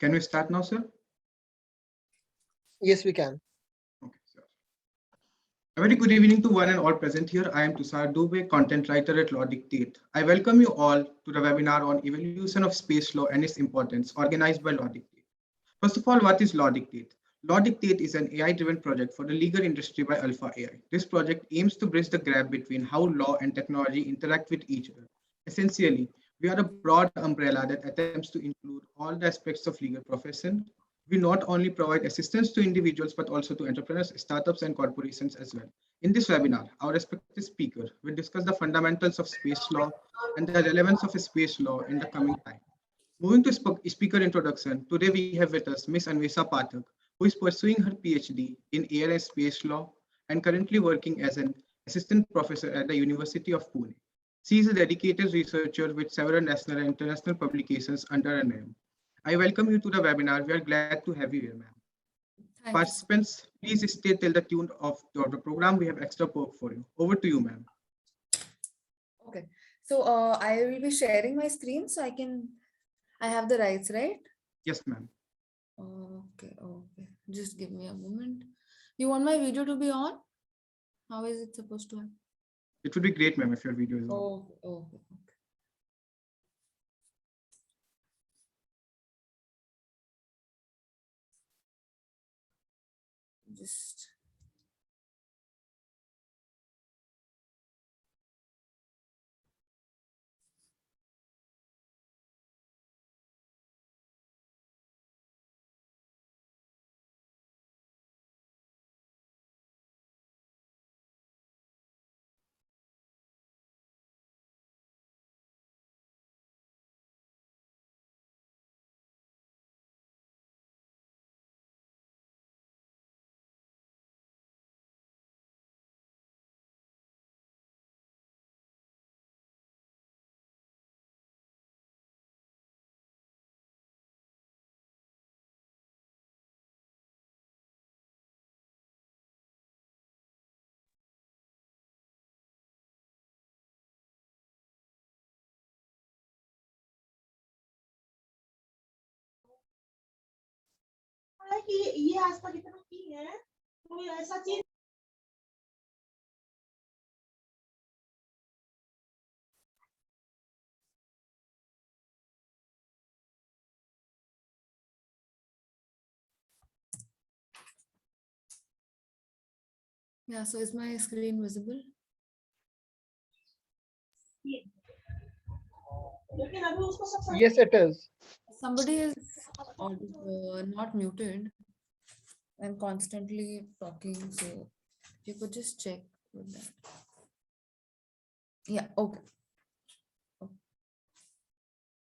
Can we start now, sir? Yes, we can. Okay, sir. A very good evening to one and all present here. I am Tushar Dubey, content writer at Law Dictate. I welcome you all to the webinar on evolution of space law and its importance, organized by Law Dictate. First of all, what is Law Dictate? Law Dictate is an AI-driven project for the legal industry by Alpha AI. This project aims to bridge the gap between how law and technology interact with each other. Essentially, we are a broad umbrella that attempts to include all the aspects of legal profession. We not only provide assistance to individuals, but also to entrepreneurs, startups, and corporations as well. In this webinar, our respected speaker will discuss the fundamentals of space law and the relevance of space law in the coming time. Moving to speaker introduction, today we have with us Ms. Anwesha Pathak, who is pursuing her PhD in Air and Space Law and currently working as an assistant professor at the University of Pune. She is a dedicated researcher with several national and international publications under her name. I welcome you to the webinar. We are glad to have you here, ma'am. Thank you. Participants, please stay till the tune of the program. We have extra work for you. Over to you, ma'am. Okay, so I will be sharing my screen so I have the rights, right? Yes, ma'am. Okay. Just give me a moment. You want my video to be on? How is it supposed to happen? It would be great, ma'am, if your video is on. Okay. Just ये आज तक इतना की है कोई ऐसा चीज yeah. So is my screen visible? लेकिन अभी उसको सब Yes, it is. Somebody is not muted and constantly talking, so you could just check with that. Yeah, okay.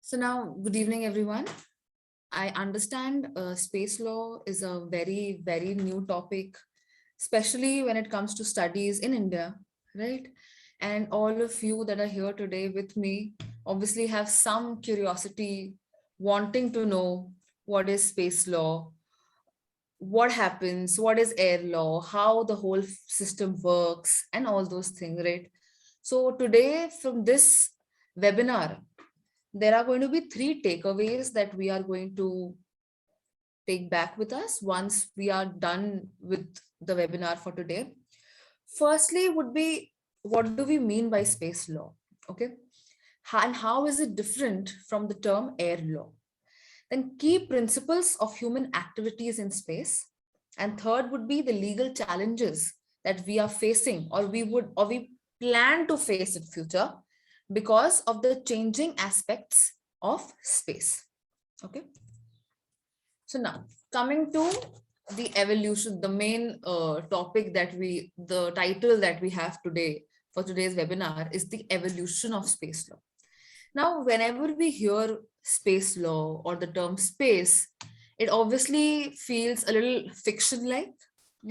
So now, good evening, everyone. I understand space law is a very, very new topic, especially when it comes to studies in India, right? And all of you that are here today with me obviously have some curiosity, wanting to know what is space law, what happens, what is air law, how the whole system works, and all those things, right? So today from this webinar, there are going to be 3 takeaways that we are going to take back with us once we are done with the webinar for today. Firstly would be, what do we mean by space law? Okay. And how is it different from the term air law? Then key principles of human activities in space. And third would be the legal challenges that we are facing or we plan to face in future because of the changing aspects of space. Okay. So now coming to the evolution, the main topic that the title that we have today for today's webinar is the evolution of space law. Now, whenever we hear space law or the term space, it obviously feels a little fiction-like,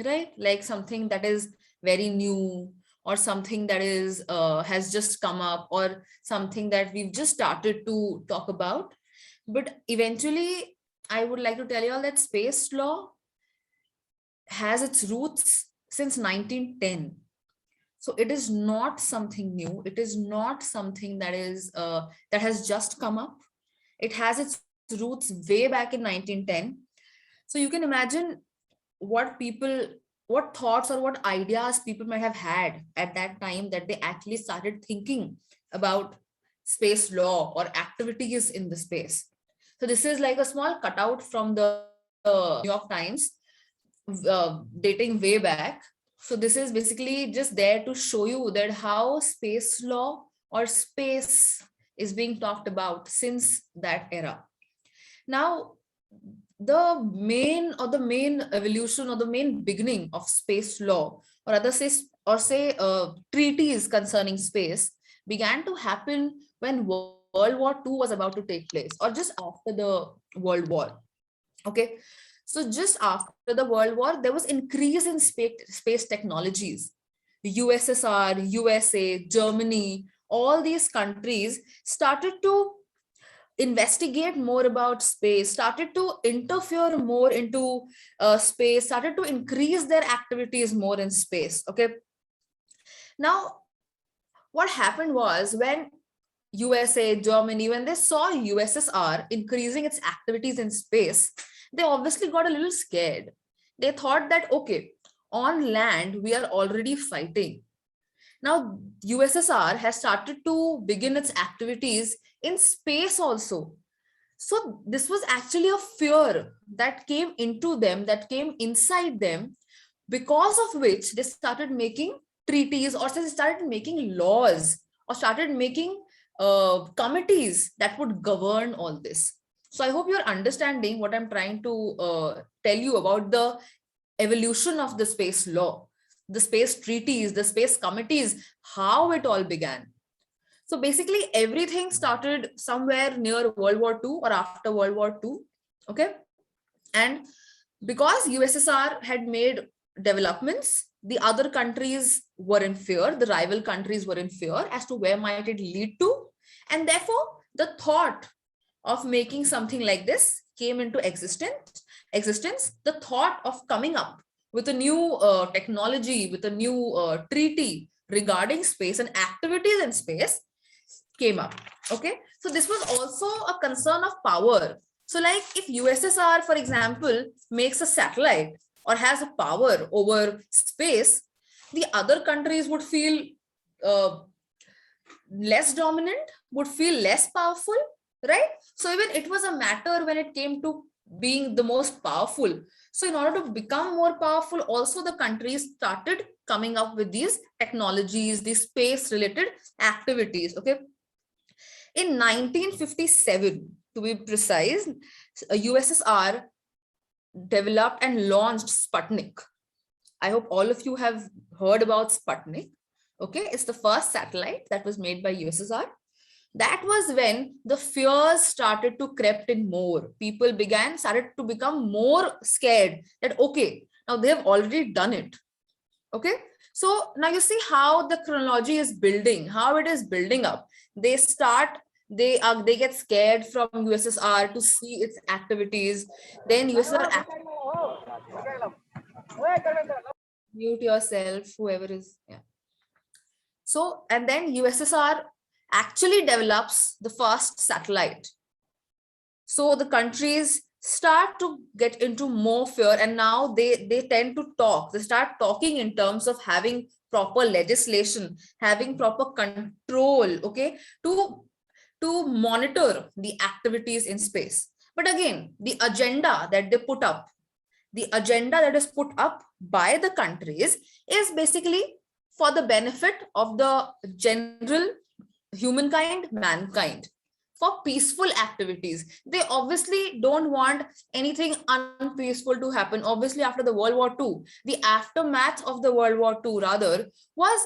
right? Like something that is very new or something that is has just come up or something that we've just started to talk about. But eventually, I would like to tell you all that space law has its roots since 1910. So it is not something new. It is not something that is that has just come up. It has its roots way back in 1910. So you can imagine what thoughts or what ideas people might have had at that time that they actually started thinking about space law or activities in the space. So this is like a small cutout from the New York Times, dating way back. So this is basically just there to show you that how space law or space is being talked about since that era. Now, the main evolution or the main beginning of space law, or other say treaties concerning space, began to happen when World War II was about to take place, or just after the World War. Okay, so just after the World War, there was increase in space technologies. USSR, USA, Germany, all these countries started to investigate more about space, started to interfere more into space, started to increase their activities more in space. Okay. Now, what happened was when USA, Germany, when they saw USSR increasing its activities in space, they obviously got a little scared. They thought that, okay, on land, we are already fighting. Now, USSR has started to begin its activities in space also. So this was actually a fear that came into them, that came inside them, because of which they started making treaties, or they started making laws, or started making committees that would govern all this. So I hope you're understanding what I'm trying to tell you about the evolution of the space law, the space treaties, the space committees, how it all began. So basically everything started somewhere near World War II or after World War II. Okay. And because USSR had made developments, the other countries were in fear, the rival countries were in fear as to where might it lead to. And therefore, the thought of making something like this came into existence. The thought of coming up with a new technology, with a new treaty regarding space and activities in space came up. Okay, so this was also a concern of power. So like if USSR, for example, makes a satellite or has a power over space, the other countries would feel less dominant, would feel less powerful, right? So even it was a matter when it came to being the most powerful. So in order to become more powerful, also the countries started coming up with these technologies, these space related activities. Okay. In 1957, to be precise, USSR developed and launched Sputnik. I hope all of you have heard about Sputnik. Okay, it's the first satellite that was made by USSR. That was when the fears started to creep in more. People started to become more scared that, okay, now they have already done it. Okay, so now you see how the chronology is building, how it is building up. They get scared from USSR to see its activities. Then USSR mute yourself, whoever is, yeah. So, and then USSR actually develops the first satellite. So the countries start to get into more fear, and now they tend to talk. They start talking in terms of having proper legislation, having proper control, okay, to monitor the activities in space. But again, the agenda that they put up, the agenda that is put up by the countries is basically for the benefit of the general humankind, mankind, for peaceful activities. They obviously don't want anything unpeaceful to happen. Obviously, after the World War II, the aftermath of the World War II rather was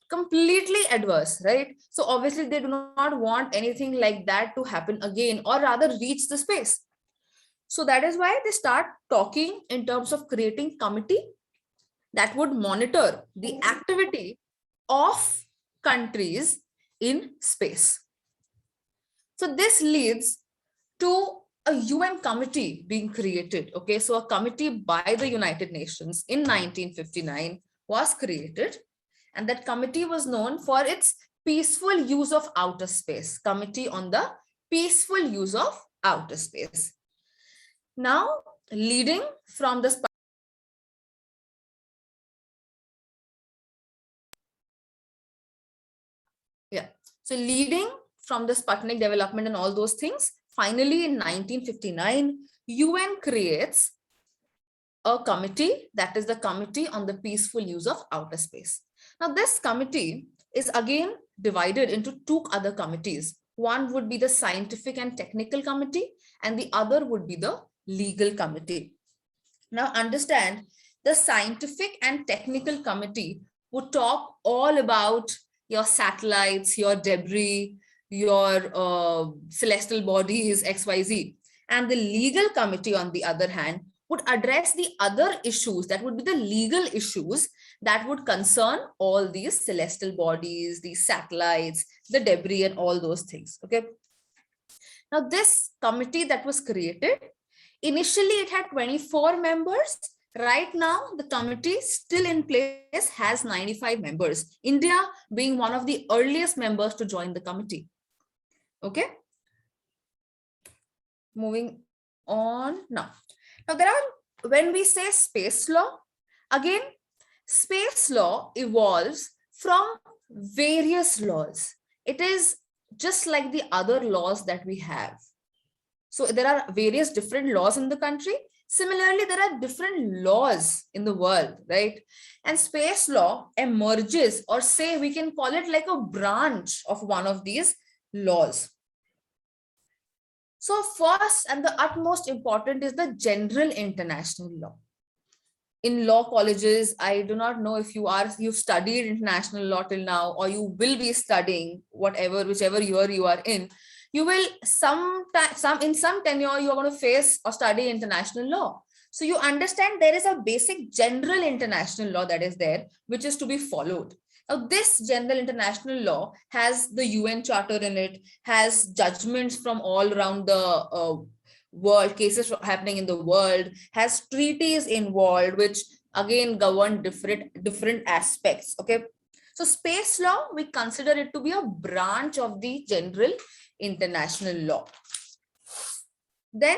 completely adverse, right? So obviously they do not want anything like that to happen again, or rather reach the space. So that is why they start talking in terms of creating committee that would monitor the activity of countries in space. So this leads to a UN committee being created. Okay, so a committee by the United Nations in 1959 was created, and that committee was known for its peaceful use of outer space, Committee on the Peaceful Use of outer space. Now, leading from the So leading from the Sputnik development and all those things, finally in 1959, UN creates a committee, that is the Committee on the Peaceful Use of Outer Space. Now this committee is again divided into two other committees. One would be the Scientific and Technical Committee, and the other would be the Legal Committee. Now understand, the Scientific and Technical Committee would talk all about your satellites, your debris, your celestial bodies, XYZ. And the Legal Committee, on the other hand, would address the other issues that would be the legal issues that would concern all these celestial bodies, these satellites, the debris, and all those things. Okay. Now, this committee that was created, initially it had 24 members. Right now, the committee still in place has 95 members, India being one of the earliest members to join the committee. Okay. Moving on now. Now, there are, when we say space law, again, space law evolves from various laws. It is just like the other laws that we have. So there are various different laws in the country. Similarly, there are different laws in the world, right? And space law emerges, or say we can call it like a branch of one of these laws. So first and the utmost important is the general international law. In law colleges, I do not know if you've studied international law till now, or you will be studying whichever year you are in. You will in some tenure, you are going to face or study international law. So you understand there is a basic general international law that is there, which is to be followed. Now, this general international law has the UN Charter in it, has judgments from all around the world, cases happening in the world, has treaties involved, which again govern different aspects. Okay. So space law, we consider it to be a branch of the general international law. Then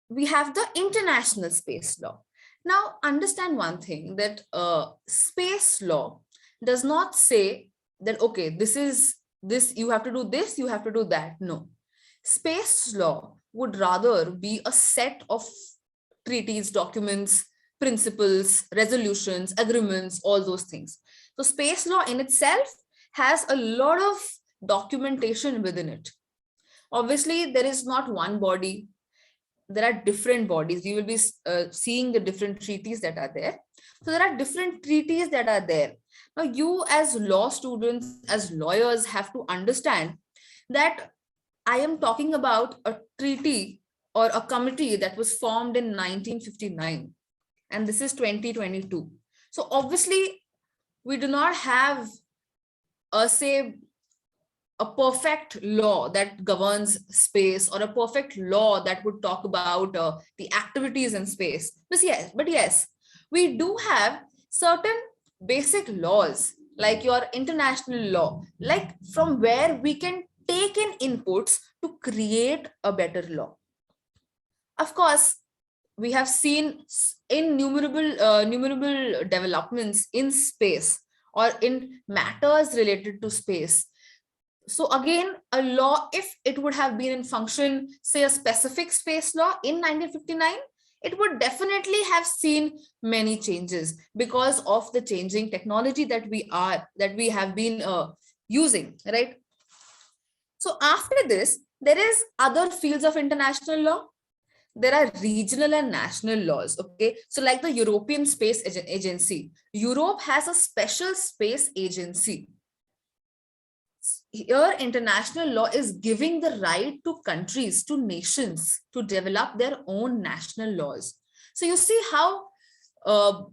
we have the international space law. Now, understand one thing, that space law does not say that, okay, this, you have to do this, you have to do that. No. Space law would rather be a set of treaties, documents, principles, resolutions, agreements, all those things. So space law in itself has a lot of documentation within it. Obviously, there is not one body. There are different bodies. We will be seeing the different treaties that are there. So there are different treaties that are there. Now, you as law students, as lawyers, have to understand that I am talking about a treaty or a committee that was formed in 1959. And this is 2022. So obviously, we do not have a perfect law that governs space, or a perfect law that would talk about the activities in space. But yes, we do have certain basic laws, like your international law, like from where we can take in inputs to create a better law. Of course, we have seen innumerable developments in space or in matters related to space. So again, a law, if it would have been in function, say a specific space law in 1959, it would definitely have seen many changes because of the changing technology that we have been using, right? So after this, there is other fields of international law. There are regional and national laws. Okay, so like the European Space Agency, Europe has a special space agency. Here, international law is giving the right to countries, to nations, to develop their own national laws. So you see how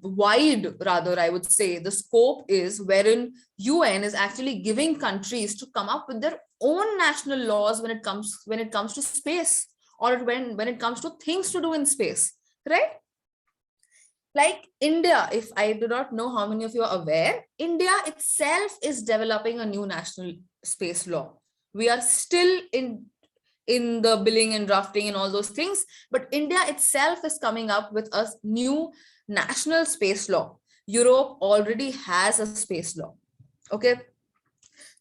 wide, rather, I would say, the scope is, wherein UN is actually giving countries to come up with their own national laws when it comes to space, or when it comes to things to do in space, right? Like India, if I do not know how many of you are aware, India itself is developing a new national space law. We are still in in the billing and drafting and all those things. But India itself is coming up with a new national space law. Europe already has a space law. Okay.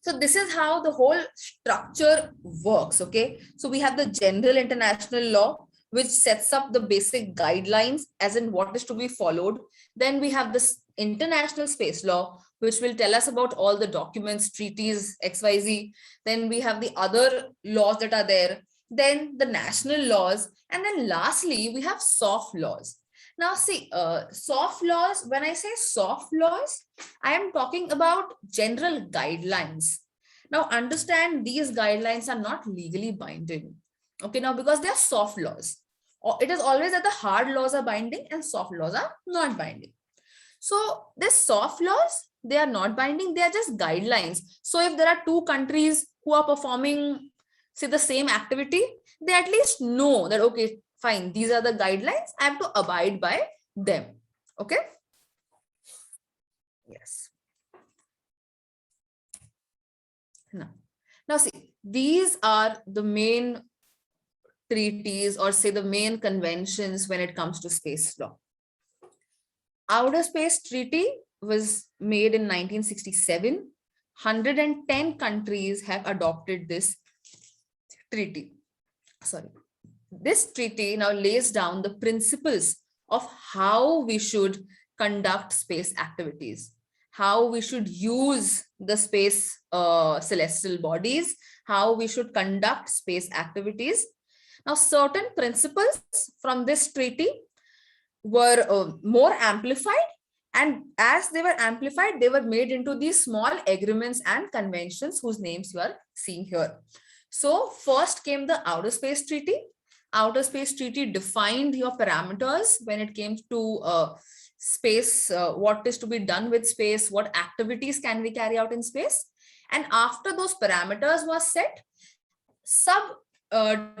So this is how the whole structure works. Okay. So we have the general international law, which sets up the basic guidelines as in what is to be followed. Then we have this international space law, which will tell us about all the documents, treaties, XYZ. Then we have the other laws that are there. Then the national laws. And then lastly, we have soft laws. Now see, soft laws, when I say soft laws, I am talking about general guidelines. Now understand, these guidelines are not legally binding. Okay, now because they are soft laws, it is always that the hard laws are binding and soft laws are not binding. So these soft laws, they are not binding, they are just guidelines. So if there are two countries who are performing, say, the same activity, they at least know that, okay, fine, these are the guidelines, I have to abide by them. Okay. Yes. Now see, these are the main treaties, or say the main conventions when it comes to space law. Outer Space Treaty was made in 1967. 110 countries have adopted this treaty. Sorry. This treaty now lays down the principles of how we should conduct space activities, how we should use the space celestial bodies, how we should conduct space activities. Now, certain principles from this treaty were more amplified, and as they were amplified, they were made into these small agreements and conventions whose names you are seeing here. So first came the Outer Space Treaty. Outer Space Treaty defined your parameters when it came to space, what is to be done with space, what activities can we carry out in space. And after those parameters were set,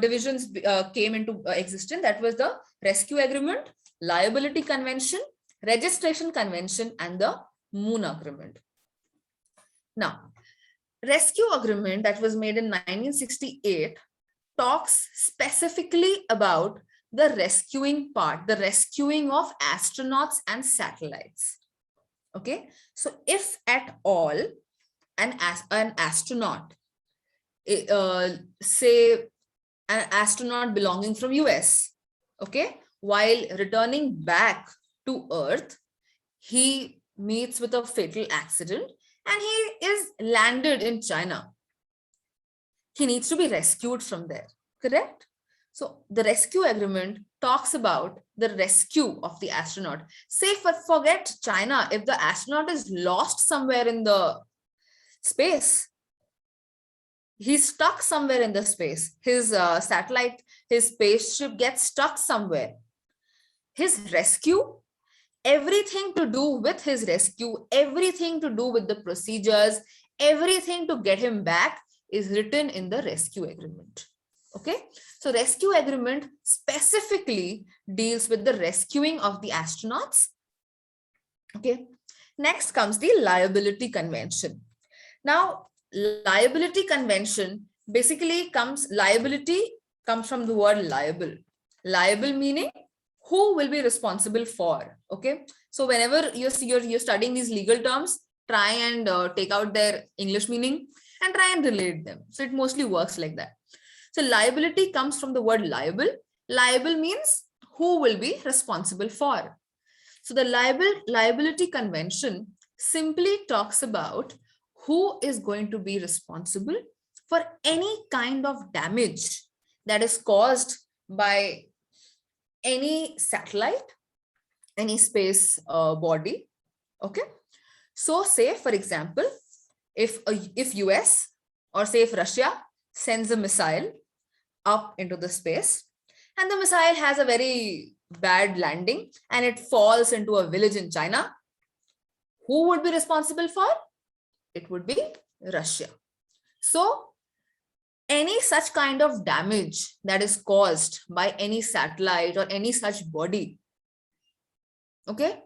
divisions came into existence. That was the Rescue Agreement, Liability Convention, Registration Convention, and the Moon Agreement. Now, Rescue Agreement that was made in 1968 talks specifically about the rescuing part, the rescuing of astronauts and satellites. Okay, so if at all an astronaut, say an astronaut belonging from US, okay, while returning back to Earth, he meets with a fatal accident and he is landed in China. He needs to be rescued from there, correct? So the Rescue Agreement talks about the rescue of the astronaut. Say, forget China, if the astronaut is lost somewhere in the space, he's stuck somewhere in the space, his satellite, his spaceship gets stuck somewhere, his rescue, everything to do with his rescue, everything to do with the procedures, everything to get him back is written in the Rescue Agreement. Okay, so Rescue Agreement specifically deals with the rescuing of the astronauts. Okay, next comes the Liability Convention. Now, Liability Convention basically liability comes from the word liable. Liable meaning who will be responsible for. Okay, so whenever you're studying these legal terms, try and take out their English meaning and try and relate them. So it mostly works like that. So liability comes from the word liable. Liable means who will be responsible for. So the Liability Convention simply talks about who is going to be responsible for any kind of damage that is caused by any satellite, any space body. Okay, so say for example, if US or say if Russia sends a missile up into the space and the missile has a very bad landing and it falls into a village in China, who would be responsible for? It would be Russia. So any such kind of damage that is caused by any satellite or any such body, okay,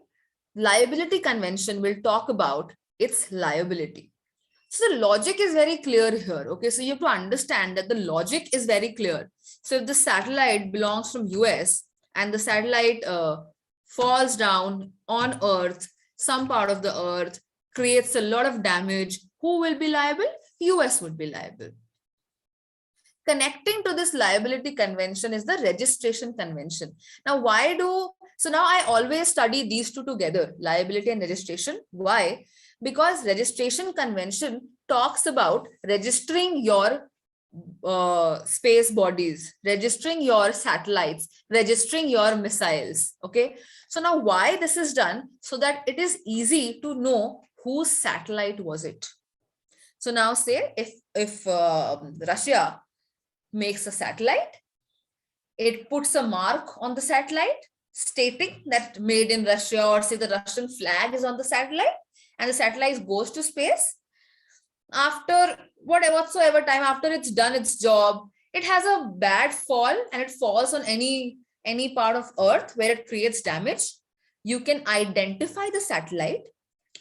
Liability Convention will talk about its liability. So the logic is very clear here. Okay, so you have to understand that the logic is very clear. So if the satellite belongs from US and the satellite falls down on Earth, some part of the Earth, creates a lot of damage, who will be liable? US would be liable. Connecting to this liability convention is the registration convention. Now, so now I always study these two together, liability and registration. Why? Because registration convention talks about registering your space bodies, registering your satellites, registering your missiles. Okay. So now why this is done? So that it is easy to know whose satellite was it. So now say if Russia makes a satellite, it puts a mark on the satellite stating that made in Russia, or say the Russian flag is on the satellite, and the satellite goes to space. After whatsoever time after it's done its job, it has a bad fall and it falls on any part of Earth where it creates damage. You can identify the satellite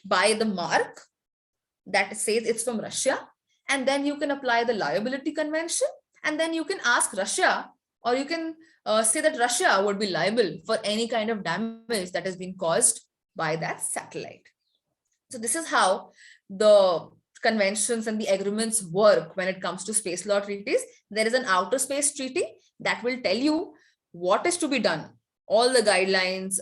by the mark that says it's from Russia, and then you can apply the liability convention, and then you can ask Russia, or you can say that Russia would be liable for any kind of damage that has been caused by that satellite. So this is how the conventions and the agreements work when it comes to space law treaties. There is an outer space treaty that will tell you what is to be done, all the guidelines,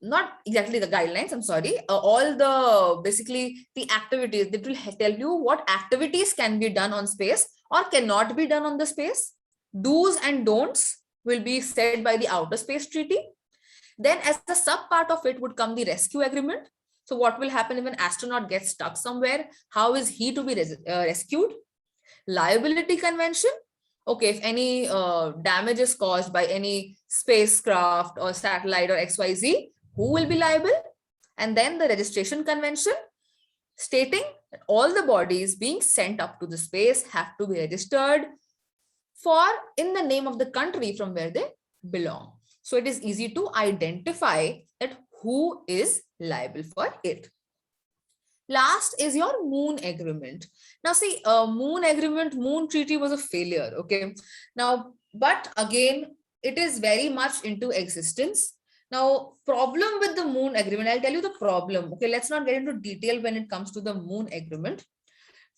not exactly the guidelines, I'm sorry, all the basically the activities that will tell you what activities can be done on space or cannot be done on the space. Do's and don'ts will be said by the outer space treaty. Then as a sub part of it would come the rescue agreement. So what will happen if an astronaut gets stuck somewhere? How is he to be rescued? Liability convention. Okay, if any damage is caused by any spacecraft or satellite or XYZ, who will be liable? And then the registration convention stating that all the bodies being sent up to the space have to be registered in the name of the country from where they belong. So it is easy to identify that who is liable for it. Last is your moon agreement. Now see, moon treaty was a failure. Okay. Now, but again, it is very much into existence. Now, problem with the moon agreement, I'll tell you the problem. Okay, let's not get into detail when it comes to the moon agreement.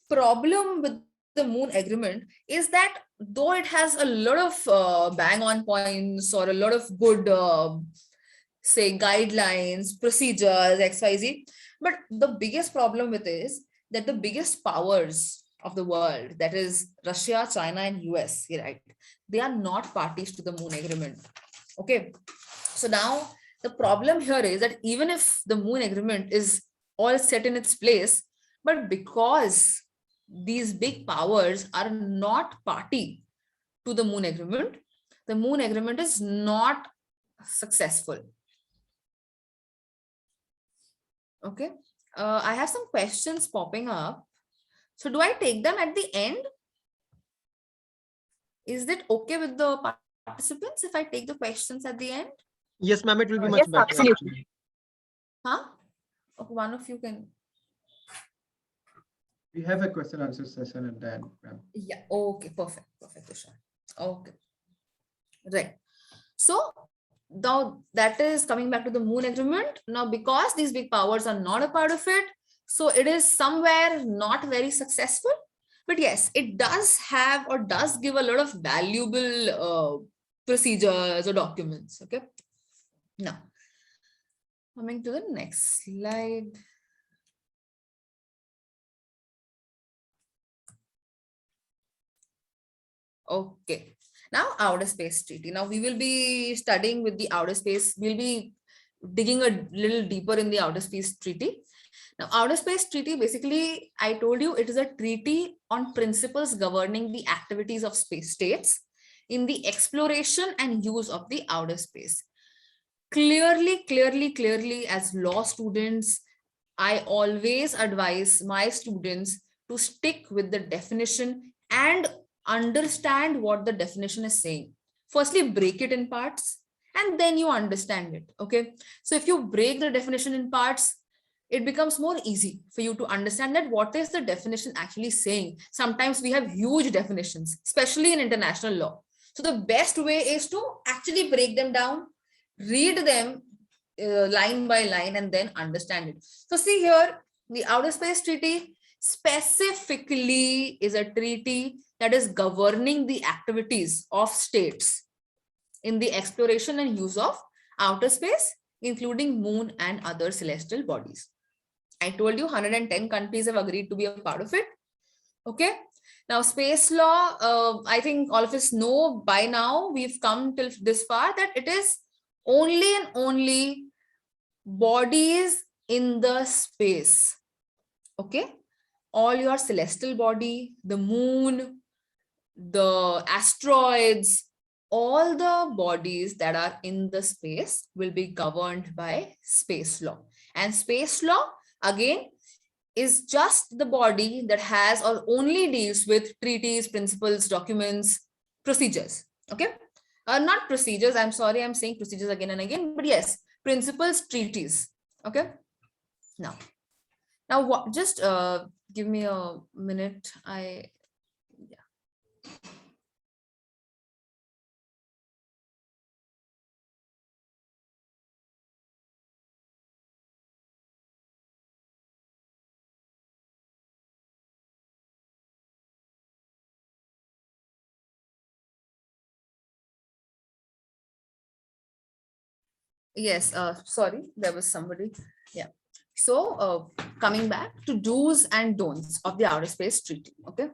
Problem with the moon agreement is that though it has a lot of bang on points or a lot of good, say, guidelines, procedures, XYZ, but the biggest problem with it is that the biggest powers of the world, that is Russia, China, and US, right? They are not parties to the moon agreement. Okay. So now the problem here is that even if the moon agreement is all set in its place, but because these big powers are not party to the moon agreement is not successful. Okay. I have some questions popping up. So do I take them at the end? Is it okay with the participants if I take the questions at the end? Yes, ma'am, it will be much better. Absolutely. Actually. Huh? Okay, one of you can. We have a question answer session at the end, ma'am. Yeah. Okay. Perfect. Perfect. Sure. Okay. Right. So now that is coming back to the moon agreement. Now, because these big powers are not a part of it, so it is somewhere not very successful. But yes, it does have or does give a lot of valuable procedures or documents. Okay. Now, coming to the next slide. Okay. Now, outer space treaty. Now, we will be studying with the outer space. We'll be digging a little deeper in the outer space treaty. Now, outer space treaty, basically, I told you it is a treaty on principles governing the activities of space states in the exploration and use of the outer space. Clearly, as law students, I always advise my students to stick with the definition and understand what the definition is saying. Firstly, break it in parts and then you understand it. Okay. So if you break the definition in parts, it becomes more easy for you to understand that what is the definition actually saying. Sometimes we have huge definitions, especially in international law. So the best way is to actually break them down, read them line by line, and then understand it. So see here, the Outer Space Treaty specifically is a treaty that is governing the activities of states in the exploration and use of outer space, including moon and other celestial bodies. I told you 110 countries have agreed to be a part of it. Okay. Now, space law, I think all of us know by now, we've come till this far that it is only and only bodies in the space. Okay. All your celestial body, the moon, the asteroids, all the bodies that are in the space will be governed by space law. And space law, again, is just the body that has or only deals with treaties, principles, documents, procedures. Okay. Not procedures. I'm sorry, I'm saying procedures again and again, but yes, principles, treaties. Okay. Now what, just give me a minute. Yes, sorry, there was somebody. Yeah. So coming back to do's and don'ts of the Outer Space Treaty. Okay.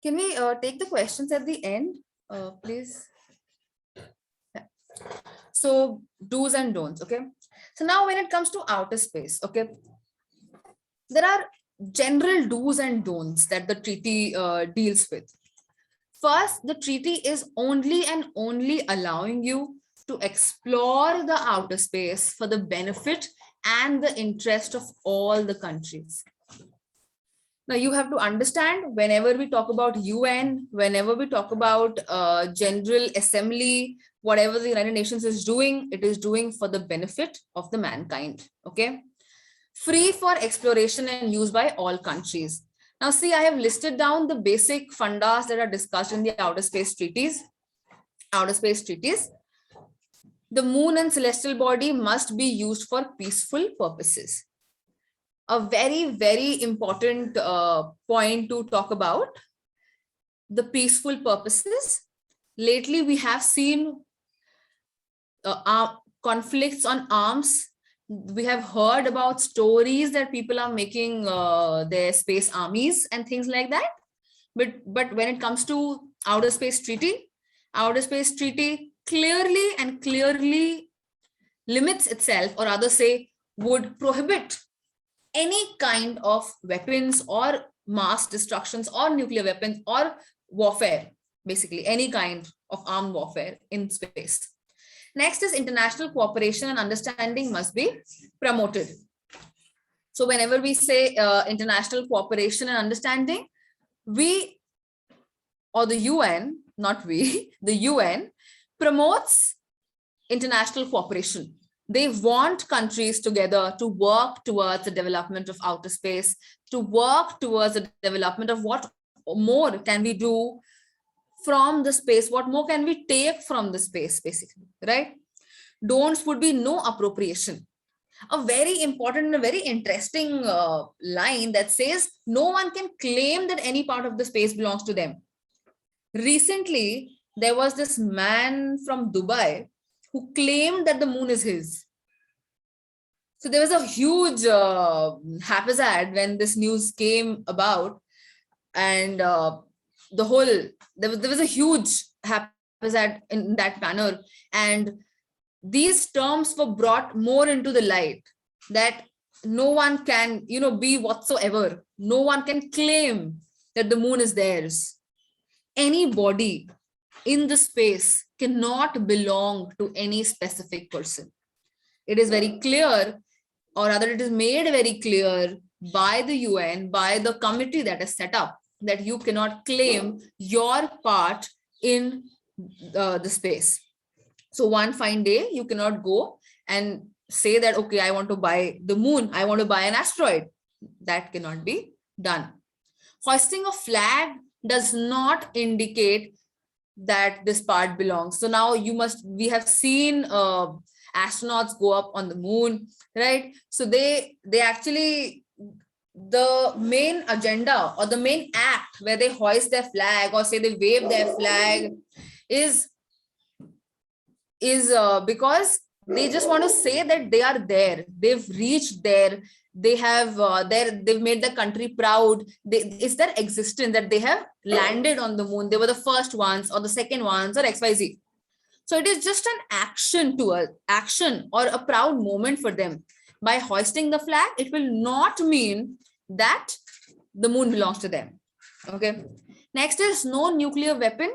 Can we take the questions at the end, please? Yeah. So do's and don'ts. Okay. So now when it comes to outer space, okay, there are general do's and don'ts that the treaty deals with. First, the treaty is only and only allowing you to explore the outer space for the benefit and the interest of all the countries. Now, you have to understand, whenever we talk about UN, whenever we talk about General Assembly, whatever the United Nations is doing, it is doing for the benefit of the mankind. Okay. Free for exploration and use by all countries. Now, see, I have listed down the basic fundas that are discussed in the outer space treaties. Outer space treaties. The moon and celestial body must be used for peaceful purposes. A very, very important point to talk about, the peaceful purposes. Lately, we have seen conflicts on arms. We have heard about stories that people are making their space armies and things like that. But when it comes to outer space treaty clearly limits itself, or rather say would prohibit any kind of weapons or mass destructions or nuclear weapons or warfare, basically any kind of armed warfare in space. Next is international cooperation and understanding must be promoted. So whenever we say international cooperation and understanding, we, or the UN, not we, the UN promotes international cooperation. They want countries together to work towards the development of outer space, to work towards the development of what more can we do from the space, what more can we take from the space, basically, right? Don'ts would be no appropriation. A very important and a very interesting line that says no one can claim that any part of the space belongs to them. Recently, there was this man from Dubai who claimed that the moon is his. So there was a huge haphazard when this news came about, and there was a huge haphazard in that manner, and these terms were brought more into the light that no one can, be whatsoever. No one can claim that the moon is theirs. Any body in the space cannot belong to any specific person. It is very clear, or rather it is made very clear by the UN, by the committee that is set up, that you cannot claim your part in the space. So one fine day, you cannot go and say that, okay, I want to buy the moon, I want to buy an asteroid. That cannot be done. Hoisting a flag does not indicate that this part belongs. So now we have seen astronauts go up on the moon, right? So they actually, the main agenda or the main act where they hoist their flag or say they wave their flag is because they just want to say that they are there, they've reached there, they have they've made the country proud. It's their existence that they have landed on the moon, they were the first ones or the second ones or XYZ. So it is just an action or a proud moment for them. By hoisting the flag, it will not mean that the moon belongs to them. Okay. Next is no nuclear weapon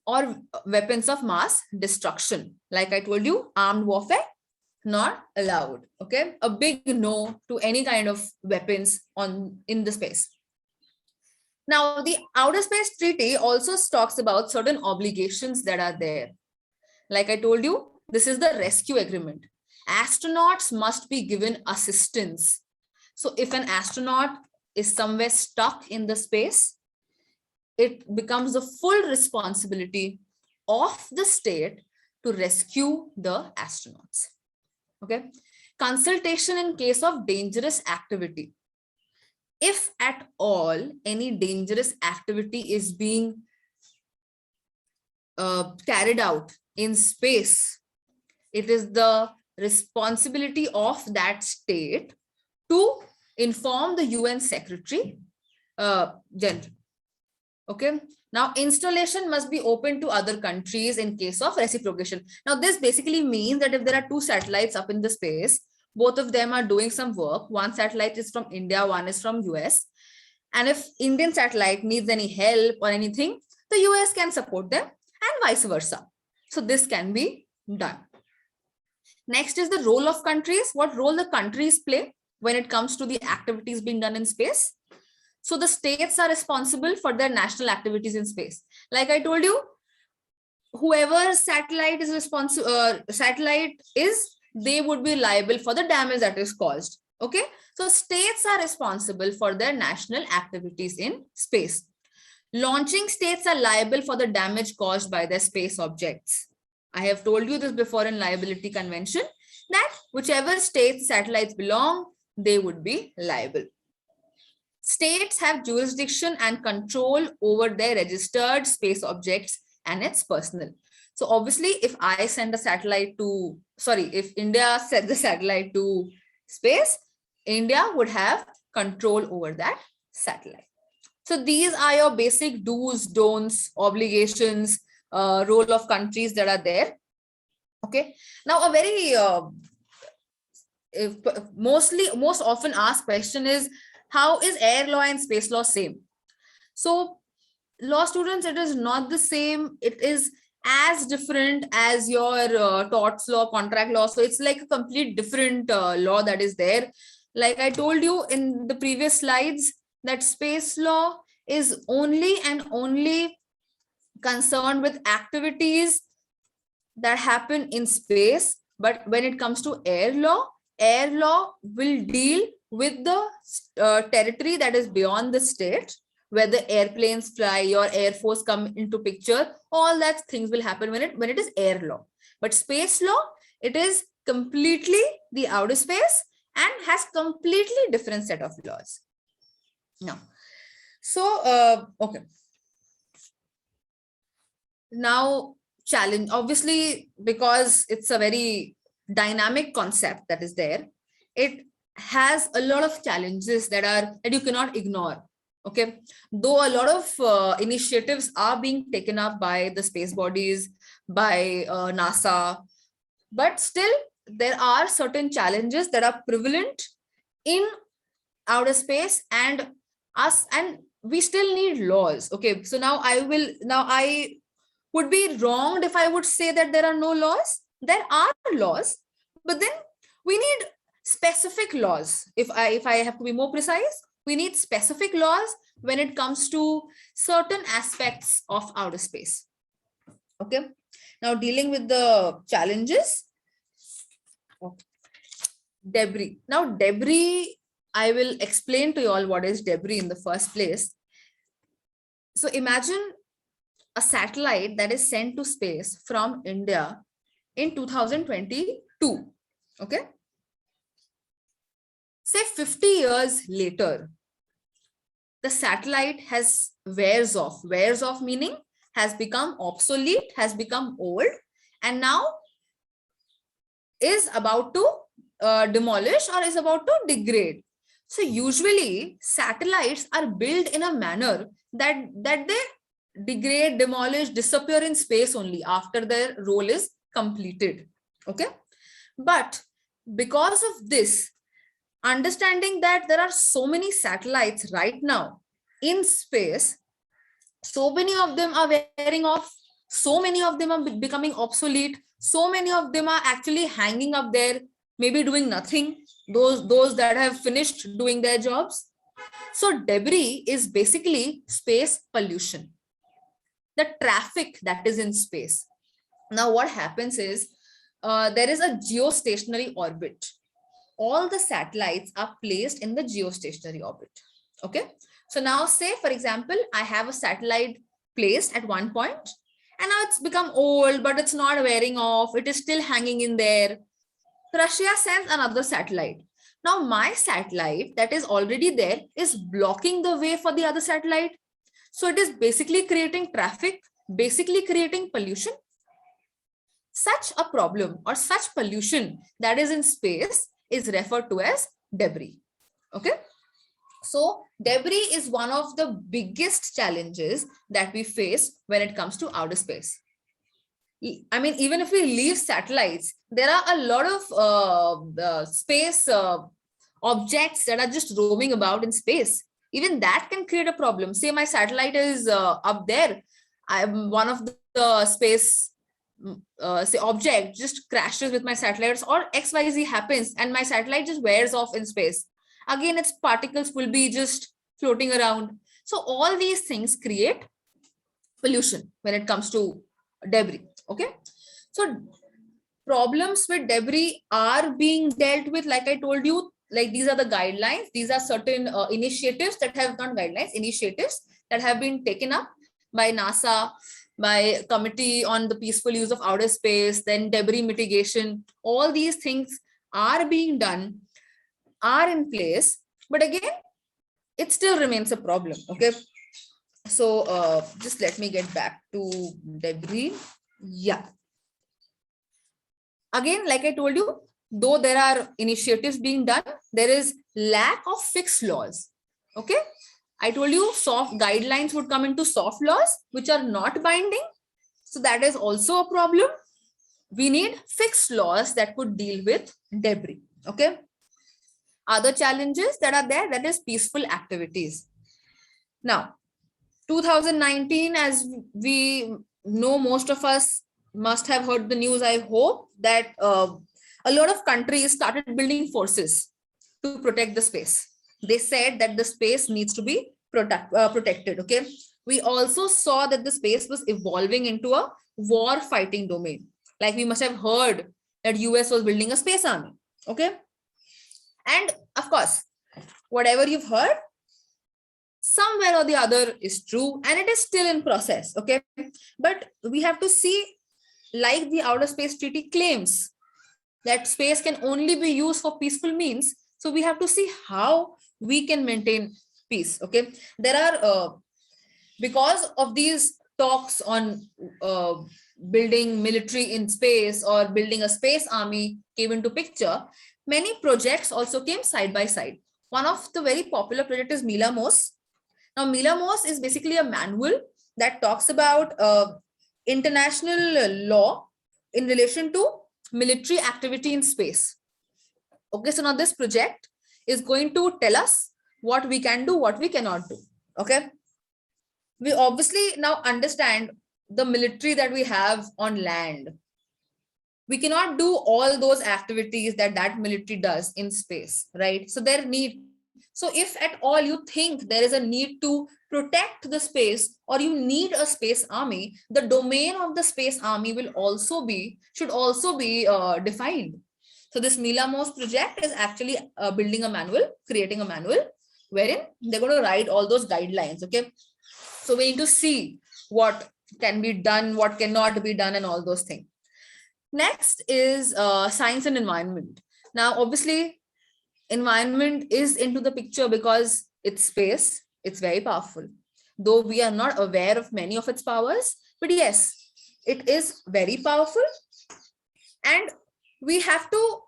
or weapons of mass destruction. Like I told you, armed warfare not allowed. Okay, a big no to any kind of weapons in the space. Now, the Outer Space Treaty also talks about certain obligations that are there. Like I told you, this is the rescue agreement. Astronauts must be given assistance. So if an astronaut is somewhere stuck in the space, it becomes the full responsibility of the state to rescue the astronauts. Okay. Consultation in case of dangerous activity. If at all any dangerous activity is being carried out in space, it is the responsibility of that state to inform the UN Secretary General. Okay. Now, installation must be open to other countries in case of reciprocation. Now, this basically means that if there are two satellites up in the space, both of them are doing some work. One satellite is from India, one is from US. And if Indian satellite needs any help or anything, the US can support them and vice versa. So this can be done. Next is the role of countries. What role the countries play when it comes to the activities being done in space? So the states are responsible for their national activities in space. Like I told you, whoever satellite is responsible, they would be liable for the damage that is caused. Okay, so states are responsible for their national activities in space. Launching states are liable for the damage caused by their space objects. I have told you this before in Liability Convention, that whichever state satellites belong, they would be liable. States have jurisdiction and control over their registered space objects and its personnel. So obviously, if I send a satellite to, if India sends the satellite to space, India would have control over that satellite. So these are your basic do's, don'ts, obligations, role of countries that are there. Okay. Now, a very most often asked question is, how is air law and space law same? So law students, it is not the same. It is as different as your torts law, contract law. So it's like a complete different law that is there. Like I told you in the previous slides, that space law is only and only concerned with activities that happen in space. But when it comes to air law will deal with the territory that is beyond the state, where the airplanes fly, your air force come into picture, all that things will happen when it is air law. But space law, it is completely the outer space and has completely different set of laws. Now, so okay. Now, challenge, obviously, because it's a very dynamic concept that is there, it has a lot of challenges that you cannot ignore. Okay, though a lot of initiatives are being taken up by the space bodies, by NASA, but still there are certain challenges that are prevalent in outer space and we still need laws. Okay, so now I would be wronged if I would say that there are no laws. There are laws, but then we need specific laws. If I have to be more precise, we need specific laws when it comes to certain aspects of outer space. Okay. Now dealing with the challenges. Okay. Debris. Now debris, I will explain to you all what is debris in the first place. So imagine a satellite that is sent to space from India in 2022. Okay. Say 50 years later, the satellite has wears off meaning has become obsolete, has become old, and now is about to demolish or is about to degrade. So usually satellites are built in a manner that they degrade, demolish, disappear in space only after their role is completed. Okay. But because of this, understanding that there are so many satellites right now in space, so many of them are wearing off, so many of them are becoming obsolete, so many of them are actually hanging up there, maybe doing nothing, those that have finished doing their jobs. So debris is basically space pollution, the traffic that is in space. Now what happens is there is a geostationary orbit. All the satellites are placed in the geostationary orbit. Okay. So now say, for example, I have a satellite placed at one point and now it's become old, but it's not wearing off. It is still hanging in there. Russia sends another satellite. Now my satellite that is already there is blocking the way for the other satellite. So it is basically creating traffic, basically creating pollution. Such a problem or such pollution that is in space is referred to as debris. Okay. So debris is one of the biggest challenges that we face when it comes to outer space. I mean, even if we leave satellites, there are a lot of space objects that are just roaming about in space. Even that can create a problem. Say my satellite is up there. I'm one of the space say object just crashes with my satellites or XYZ happens and my satellite just wears off in space. Again, its particles will be just floating around. So all these things create pollution when it comes to debris. Okay. So problems with debris are being dealt with, like I told you, like these are the guidelines. These are certain initiatives that have not guidelines, initiatives that have been taken up by NASA, by Committee on the Peaceful Use of Outer Space, then debris mitigation. All these things are being done, are in place, but again, it still remains a problem. Okay. So just let me get back to debris. Yeah. Again, like I told you, though there are initiatives being done, there is lack of fixed laws. Okay. I told you soft guidelines would come into soft laws, which are not binding. So that is also a problem. We need fixed laws that could deal with debris. Okay. Other challenges that are there, that is peaceful activities. Now, 2019, as we know, most of us must have heard the news, I hope, that a lot of countries started building forces to protect the space. They said that the space needs to be protected. Okay. We also saw that the space was evolving into a war fighting domain. Like we must have heard that US was building a space army. Okay. And of course, whatever you've heard, somewhere or the other is true and it is still in process. Okay. But we have to see, like the Outer Space Treaty claims, that space can only be used for peaceful means. So we have to see how we can maintain peace. Okay. There are, because of these talks on building military in space or building a space army came into picture, many projects also came side by side. One of the very popular project is Milamos. Now, Milamos is basically a manual that talks about international law in relation to military activity in space. Okay, so now this project is going to tell us what we can do, what we cannot do. Okay. We obviously now understand the military that we have on land. We cannot do all those activities that that military does in space, right? So there need So if at all you think there is a need to protect the space or you need a space army, the domain of the space army should also be defined. So this Milamos project is actually building a manual, creating a manual wherein they're going to write all those guidelines. Okay. So we need to see what can be done, what cannot be done, and all those things. Next is science and environment. Now, obviously, environment is into the picture because it's space, it's very powerful. Though we are not aware of many of its powers, but yes, it is very powerful. And we have to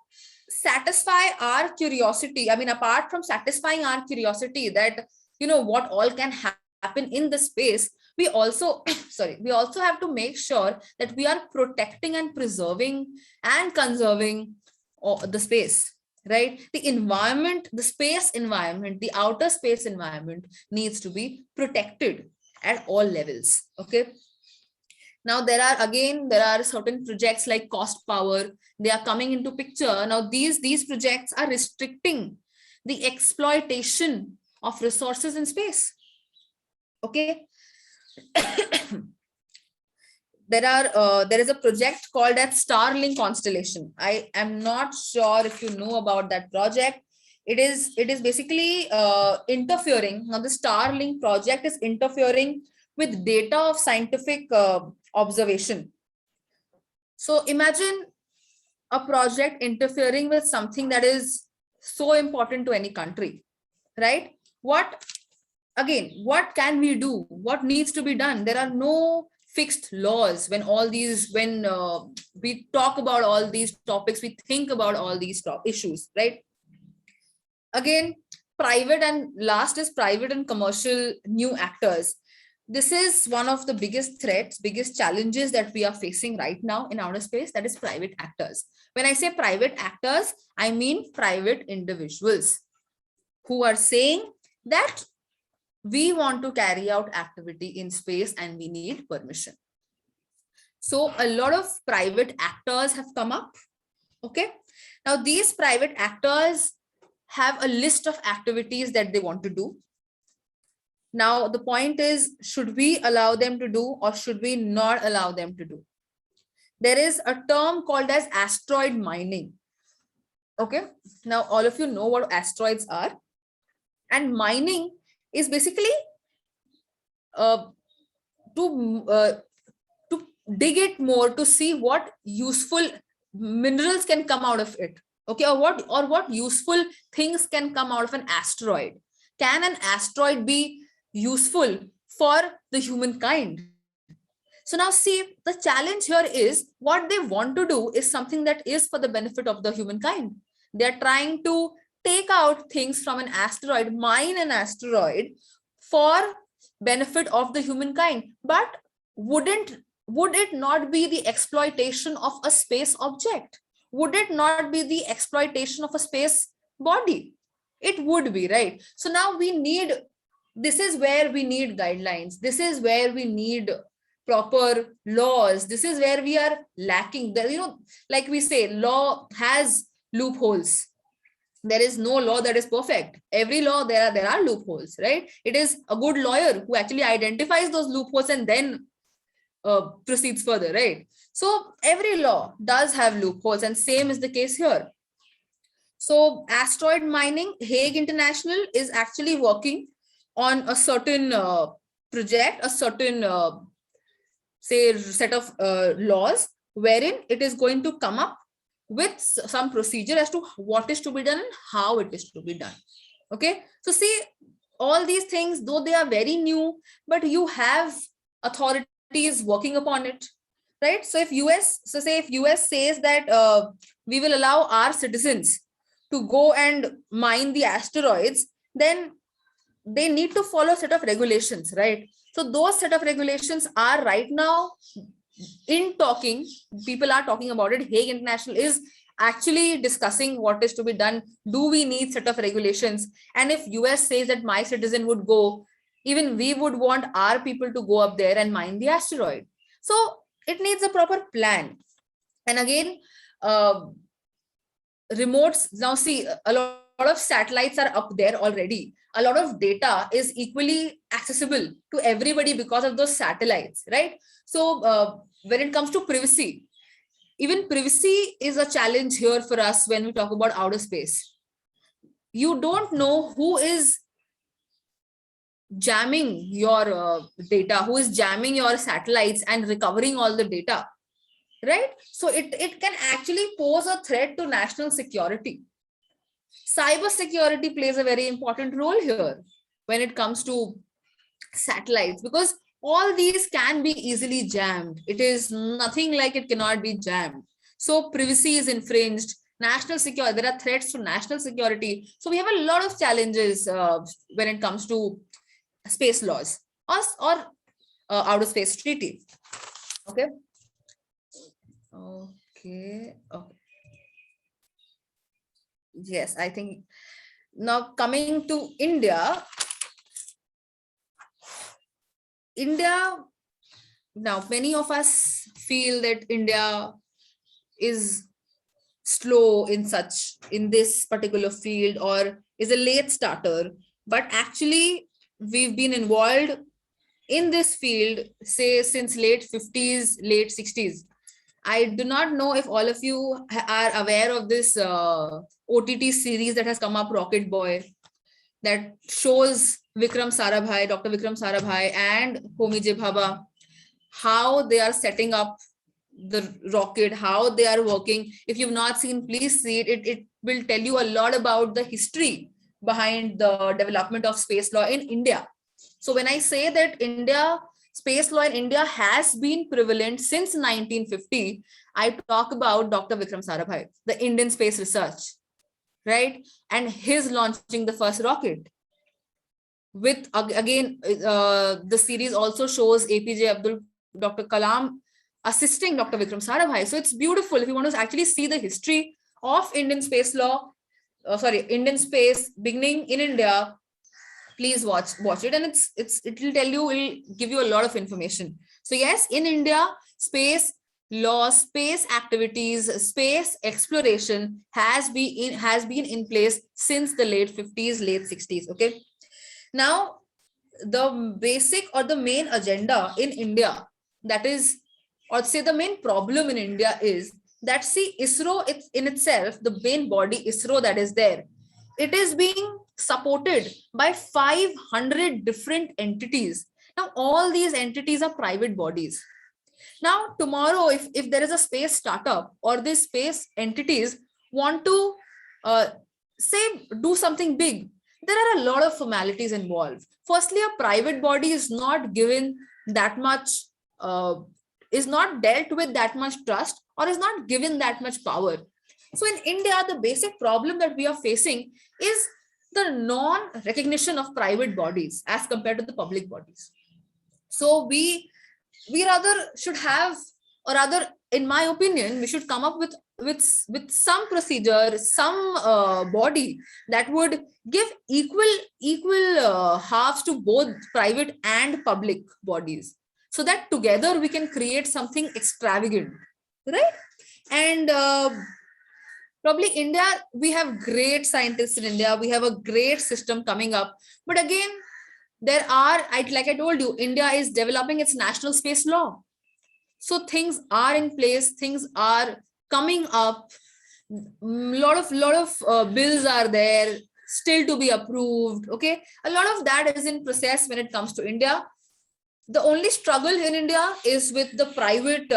satisfy our curiosity. I mean, apart from satisfying our curiosity that, what all can happen in the space, we also, we also have to make sure that we are protecting and preserving and conserving the space, right? The environment, the space environment, the outer space environment needs to be protected at all levels. Okay. Now there are certain projects like cost power. They are coming into picture. Now these projects are restricting the exploitation of resources in space. Okay. There is a project called as Starlink constellation. I am not sure if you know about that project. It is basically interfering. Now the Starlink project is interfering with data of scientific observation. So imagine a project interfering with something that is so important to any country, right? What can we do? What needs to be done? There are no fixed laws when we talk about all these topics, we think about all these issues, right? Again, private and commercial new actors. This is one of the biggest threats, biggest challenges that we are facing right now in outer space, that is private actors. When I say private actors, I mean private individuals who are saying that we want to carry out activity in space and we need permission. So a lot of private actors have come up. Okay. Now these private actors have a list of activities that they want to do. Now the point is, should we allow them to do or should we not allow them to do? There is a term called as asteroid mining. Okay. Now all of you know what asteroids are, and mining is basically to dig it more to see what useful minerals can come out of it. Okay, or what useful things can come out of an asteroid. Can an asteroid be useful for the humankind? So now see, the challenge here is what they want to do is something that is for the benefit of the humankind. They're trying to take out things from an asteroid, mine an asteroid for benefit of the humankind. But would it not be the exploitation of a space object? Would it not be the exploitation of a space body? It would be, right? So now this is where we need guidelines. This is where we need proper laws. This is where we are lacking. Like we say, law has loopholes. There is no law that is perfect. Every law, there are loopholes, right? It is a good lawyer who actually identifies those loopholes and then proceeds further, right? So every law does have loopholes, and same is the case here. So asteroid mining, Hague International is actually working on a certain project, a certain set of laws, wherein it is going to come up with some procedure as to what is to be done and how it is to be done. Okay, so see, all these things, though they are very new, but you have authorities working upon it, right? So if US says that we will allow our citizens to go and mine the asteroids, then they need to follow a set of regulations, right? So those set of regulations are right now in talking. People are talking about it. Hague International is actually discussing what is to be done. Do we need set of regulations? And if US says that my citizen would go, even we would want our people to go up there and mine the asteroid. So it needs a proper plan. And again, remotes, now see, a lot lot of satellites are up there already. A lot of data is equally accessible to everybody because of those satellites, right? So when it comes to privacy, even privacy is a challenge here for us when we talk about outer space. You don't know who is jamming your data, who is jamming your satellites and recovering all the data, right? So it can actually pose a threat to national security. Cyber security plays a very important role here when it comes to satellites, because all these can be easily jammed. It is nothing like it cannot be jammed. So privacy is infringed, national security, there are threats to national security. So we have a lot of challenges when it comes to space laws or outer space treaty. Okay. Okay. Yes, I think now coming to India, now many of us feel that India is slow in this particular field, or is a late starter, but actually we've been involved in this field, say since late 50s, late 60s. I do not know if all of you are aware of this OTT series that has come up, Rocket Boy, that shows Dr. Vikram Sarabhai and Homi J. Bhabha, how they are setting up the rocket, how they are working. If you've not seen, please see it. It will tell you a lot about the history behind the development of space law in India. So when I say that space law in India has been prevalent since 1950, I talk about Dr. Vikram Sarabhai, the Indian space research, right? And his launching the first rocket. With again, the series also shows APJ Dr. Kalam assisting Dr. Vikram Sarabhai. So it's beautiful. If you want to actually see the history of Indian space law, Indian space beginning in India, please watch it, and it will tell you, will give you a lot of information. So yes, in India, space law, space activities, space exploration has been in place since the late 50s, late 60s. Okay. Now, the basic or the main agenda in India, that is, or say the main problem in India is that, see, ISRO in itself, the main body ISRO that is there, it is being supported by 500 different entities. Now, all these entities are private bodies. Now, tomorrow, if there is a space startup or these space entities want to do something big, there are a lot of formalities involved. Firstly, a private body is not given that much, is not dealt with that much trust, or is not given that much power. So in India, the basic problem that we are facing is the non-recognition of private bodies as compared to the public bodies. So we rather should have, or rather, in my opinion, we should come up with some procedure, some body that would give equal halves to both private and public bodies, so that together we can create something extravagant, right? And probably India, we have great scientists in India. We have a great system coming up. But again, there are, like I told you, India is developing its national space law. So things are in place, things are coming up. Lot of bills are there still to be approved. Okay, a lot of that is in process when it comes to India. The only struggle in India is with the private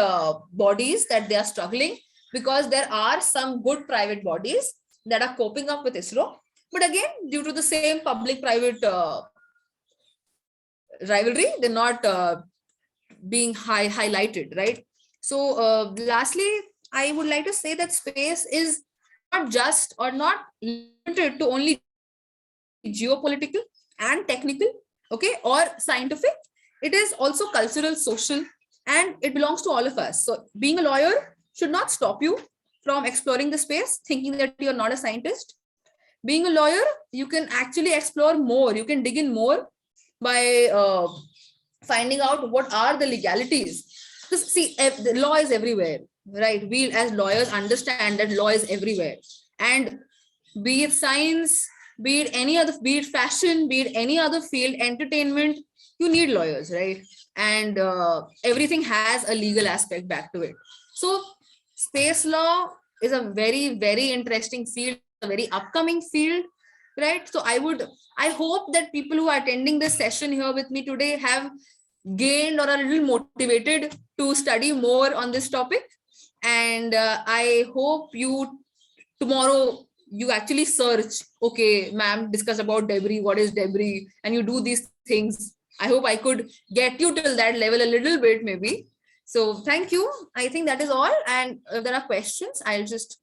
bodies, that they are struggling, because there are some good private bodies that are coping up with ISRO. But again, due to the same public-private rivalry, they're not being highlighted, right? So lastly, I would like to say that space is not just, or not limited to only geopolitical and technical, okay, or scientific. It is also cultural, social, and it belongs to all of us. So being a lawyer should not stop you from exploring the space, thinking that you're not a scientist. Being a lawyer, you can actually explore more. You can dig in more by finding out what are the legalities. See, the law is everywhere, right? We as lawyers understand that law is everywhere. And be it science, be it any other, be it fashion, be it any other field, entertainment, you need lawyers, right? And everything has a legal aspect back to it. So space law is a very, very interesting field, a very upcoming field, right? So I hope that people who are attending this session here with me today have gained or are a little motivated to study more on this topic. And I hope you tomorrow you actually search, okay, ma'am discuss about debris, what is debris, and you do these things. I hope I could get you till that level a little bit maybe. So thank you. I think that is all. And if there are questions, I'll just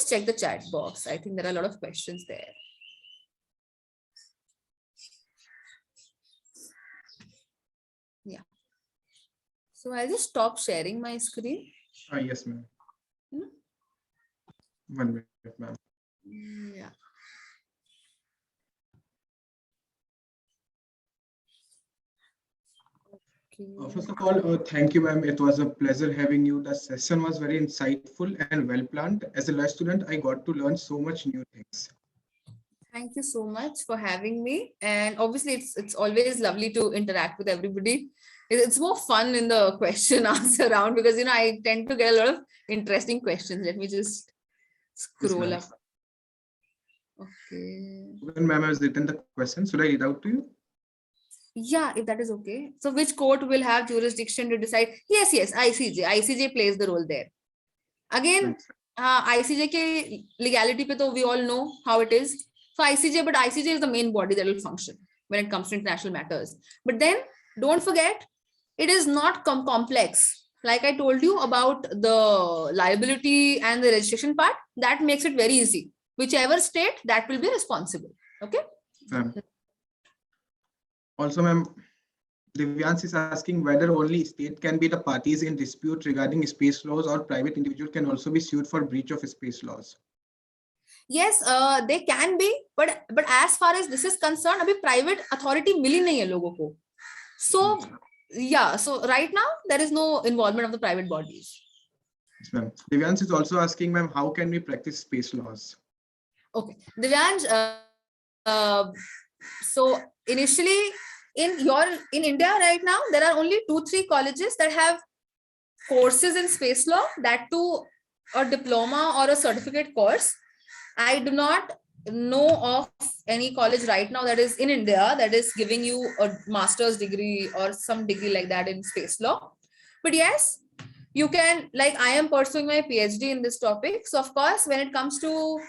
check the chat box. I think there are a lot of questions there. Yeah. So I'll just stop sharing my screen. Yes, ma'am. Hmm? 1 minute, ma'am. Yeah. Okay. First of all, thank you, ma'am. It was a pleasure having you. The session was very insightful and well planned. As a law student, I got to learn so much new things. Thank you so much for having me. And obviously, it's always lovely to interact with everybody. It's more fun in the question answer round because I tend to get a lot of interesting questions. Let me just scroll up. Okay. When ma'am has written the question, should I read out to you? Yeah, if that is okay. So which court will have jurisdiction to decide? Yes, ICJ. ICJ plays the role there. Again, ICJ ke legality pe to we all know how it is. So ICJ, but ICJ is the main body that will function when it comes to international matters. But then don't forget, it is not complex. Like I told you about the liability and the registration part, that makes it very easy. Whichever state, that will be responsible. Okay. Also, ma'am, Divyansh is asking whether only state can be the parties in dispute regarding space laws or private individual can also be sued for breach of space laws. Yes, they can be, but as far as this is concerned, abhi private authority mili nahi hai logo ko. So yeah, so right now there is no involvement of the private bodies. Yes, ma'am. Divyansh is also asking, ma'am, how can we practice space laws? Okay, Divyansh, so initially in India right now, there are only 2-3 colleges that have courses in space law, that too a diploma or a certificate course. I do not know of any college right now that is in India that is giving you a master's degree or some degree like that in space law. But yes, you can, like I am pursuing my PhD in this topic. So of course, when it comes to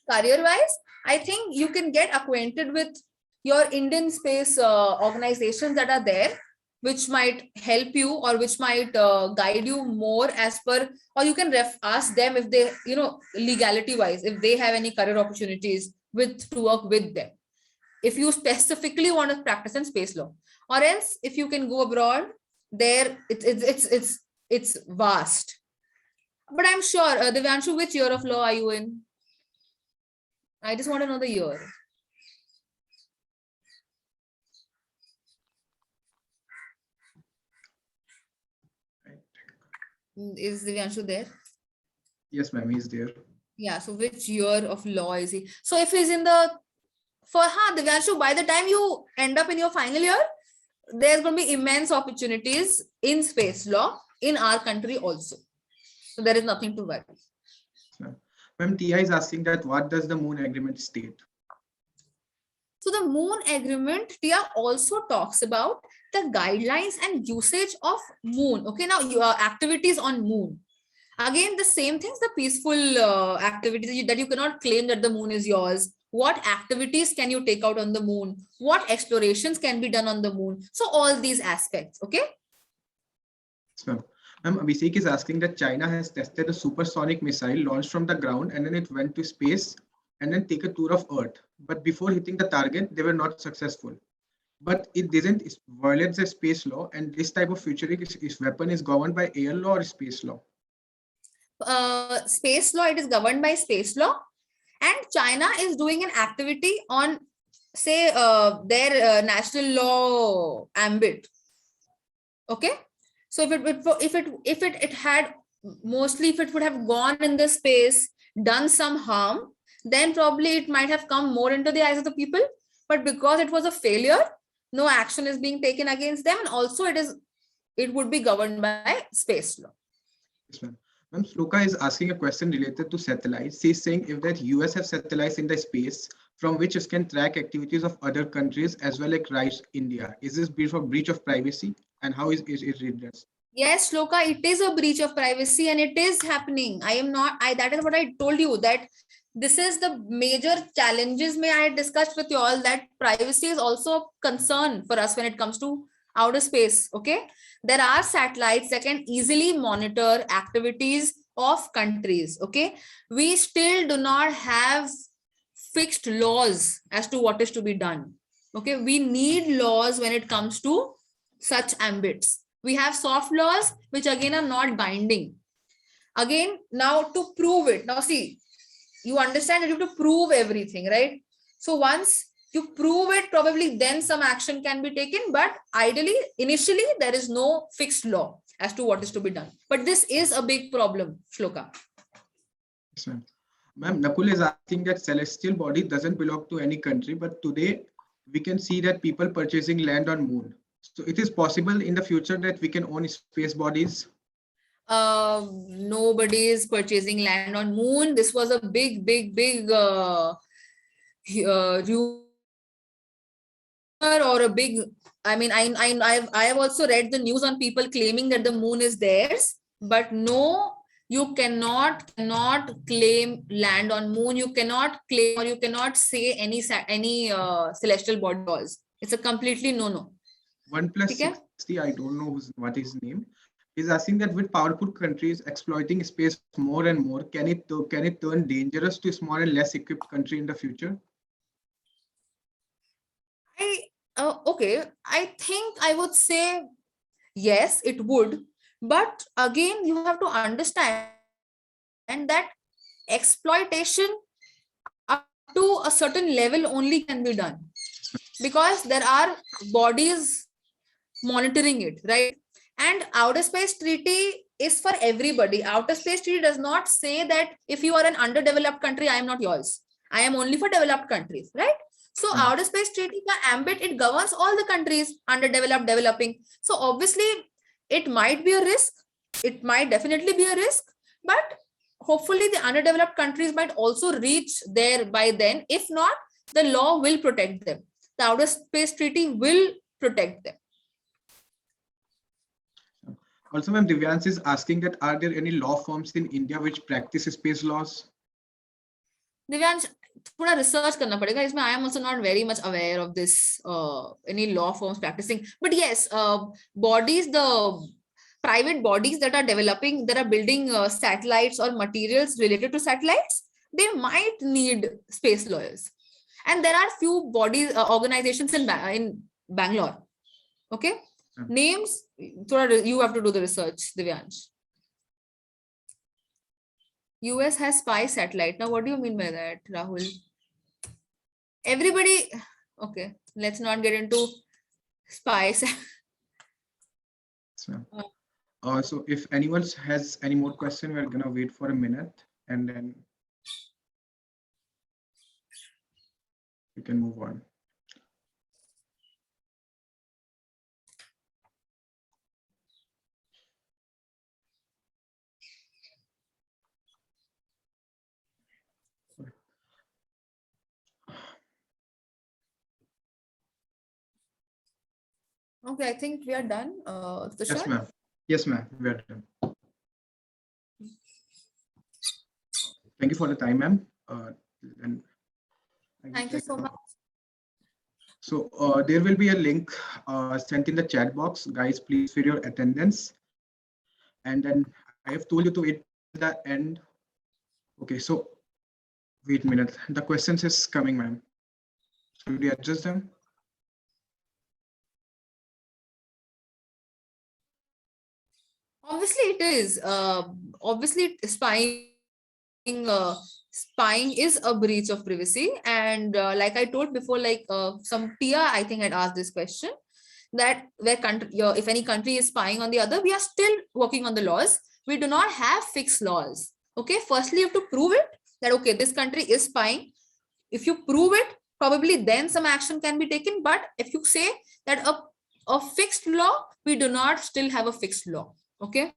career-wise, I think you can get acquainted with your Indian space organizations that are there, which might help you or which might guide you more as per, or you can ask them if they, legality wise, if they have any career opportunities to work with them. If you specifically want to practice in space law, or else if you can go abroad, there it's vast. But I'm sure, Divyanshu, which year of law are you in? I just want to know the year. Is Divyanshu there? Yes, ma'am, he's there. Yeah, so which year of law is he? So if he's in the, Divyanshu, by the time you end up in your final year, there's going to be immense opportunities in space law in our country also. So there is nothing to worry. Ma'am, Tia is asking that what does the Moon Agreement state? So the Moon Agreement, Tia also talks about the guidelines and usage of Moon. Okay, now your activities on Moon. Again, the same things, the peaceful activities that you cannot claim that the Moon is yours. What activities can you take out on the Moon? What explorations can be done on the Moon? So all these aspects, okay? So, ma'am, Abhishek is asking that China has tested a supersonic missile launched from the ground and then it went to space and then take a tour of Earth. But before hitting the target, they were not successful. But it didn't violate the space law, and this type of futuristic weapon is governed by air law or space law? Space law, it is governed by space law, and China is doing an activity on, say, their national law ambit. Okay, so if it had mostly, if it would have gone in the space, done some harm, then probably it might have come more into the eyes of the people. But because it was a failure, no action is being taken against them, and also it would be governed by space law. Yes, ma'am. Ma'am, Sloka is asking a question related to satellites. She's saying if that US have satellites in the space from which it can track activities of other countries as well as rise India, is this breach of privacy, and how is it redressed? Yes, Shloka, it is a breach of privacy and it is happening. That is what I told you, that this is the major challenges may I discussed with you all, that privacy is also a concern for us when it comes to outer space. Okay. There are satellites that can easily monitor activities of countries. Okay. We still do not have fixed laws as to what is to be done. Okay. We need laws when it comes to such ambits. We have soft laws, which again are not binding. Again, now to prove it, now see, you understand that you have to prove everything, right? So once you prove it, probably then some action can be taken. But ideally, initially, there is no fixed law as to what is to be done. But this is a big problem, Shloka. Yes, ma'am. Ma'am, Nakul is asking that celestial body doesn't belong to any country, but today we can see that people purchasing land on moon. So it is possible in the future that we can own space bodies. Nobody is purchasing land on moon. This was a big rumor or a big. I mean, I have also read the news on people claiming that the moon is theirs, but no, you cannot claim land on moon. You cannot claim or you cannot say any celestial body laws. It's a completely no. 1+60, I don't know what his name is, asking that with powerful countries exploiting space more and more, can it turn dangerous to small and less equipped country in the future? Okay, I think I would say yes, it would. But again, you have to understand that exploitation up to a certain level only can be done, because there are bodies monitoring it, right? And outer space treaty is for everybody. Outer space treaty does not say that if you are an underdeveloped country, I am not yours. I am only for developed countries, right? So outer space treaty ka ambit, it governs all the countries, underdeveloped, developing. So obviously it might be a risk. It might definitely be a risk, but hopefully the underdeveloped countries might also reach there by then. If not, the law will protect them. The outer space treaty will protect them. Also, ma'am, Divyans is asking that are there any law firms in India which practice space laws? Divyansh, थोड़ा research करना पड़ेगा इसमें. I am also not very much aware of this, any law firms practicing. But yes, bodies, the private bodies that are developing, that are building satellites or materials related to satellites, they might need space lawyers. And there are few bodies, organizations in Bangalore. Okay, names, you have to do the research, Divyansh. US has spy satellite. Now, what do you mean by that, Rahul? Everybody, okay, let's not get into spies. So if anyone has any more question, we're gonna wait for a minute and then we can move on. Okay, I think we are done. Yes, ma'am. Yes, ma'am. We are done. Thank you for the time, ma'am. Thank you so much. So there will be a link sent in the chat box. Guys, please fill your attendance. And then I have told you to wait till the end. Okay, so wait a minute. The questions is coming, ma'am. Should we adjust them? Obviously, it is. Obviously, spying is a breach of privacy. And like I told before, like some Tia, I think, had asked this question, that if any country is spying on the other, we are still working on the laws. We do not have fixed laws. Okay, firstly, you have to prove it. that, okay, this country is spying. If you prove it, probably then some action can be taken. But if you say that a fixed law, we do not still have a fixed law. Okay.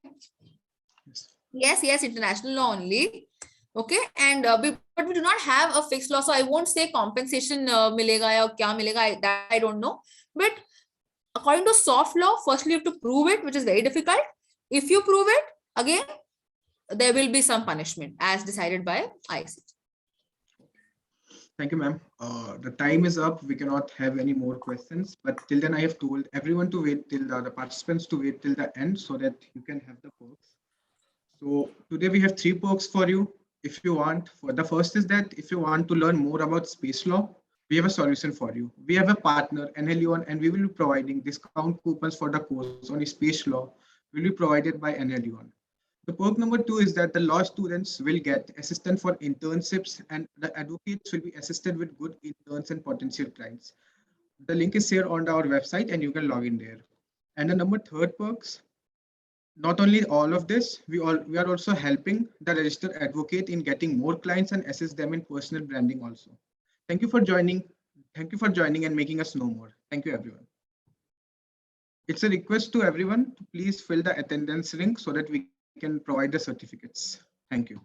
Yes, international law only. Okay, and but we do not have a fixed law, so I won't say compensation milega ya kya milega, that I don't know. But according to soft law, firstly you have to prove it, which is very difficult. If you prove it, again there will be some punishment as decided by ICC. Thank you, ma'am. The time is up. We cannot have any more questions. But till then, I have told everyone to wait till the participants to wait till the end so that you can have the perks. So today we have 3 perks for you. If you want, for the first is that if you want to learn more about space law, we have a solution for you. We have a partner, NLUON, and we will be providing discount coupons for the course on space law will be provided by NLUON. The perk number 2 is that the law students will get assistance for internships and the advocates will be assisted with good interns and potential clients. The link is here on our website and you can log in there. And the number 3rd perks, not only all of this, we are also helping the registered advocate in getting more clients and assist them in personal branding also. Thank you for joining. Thank you for joining and making us know more. Thank you, everyone. It's a request to everyone to please fill the attendance link so that we can provide the certificates. Thank you.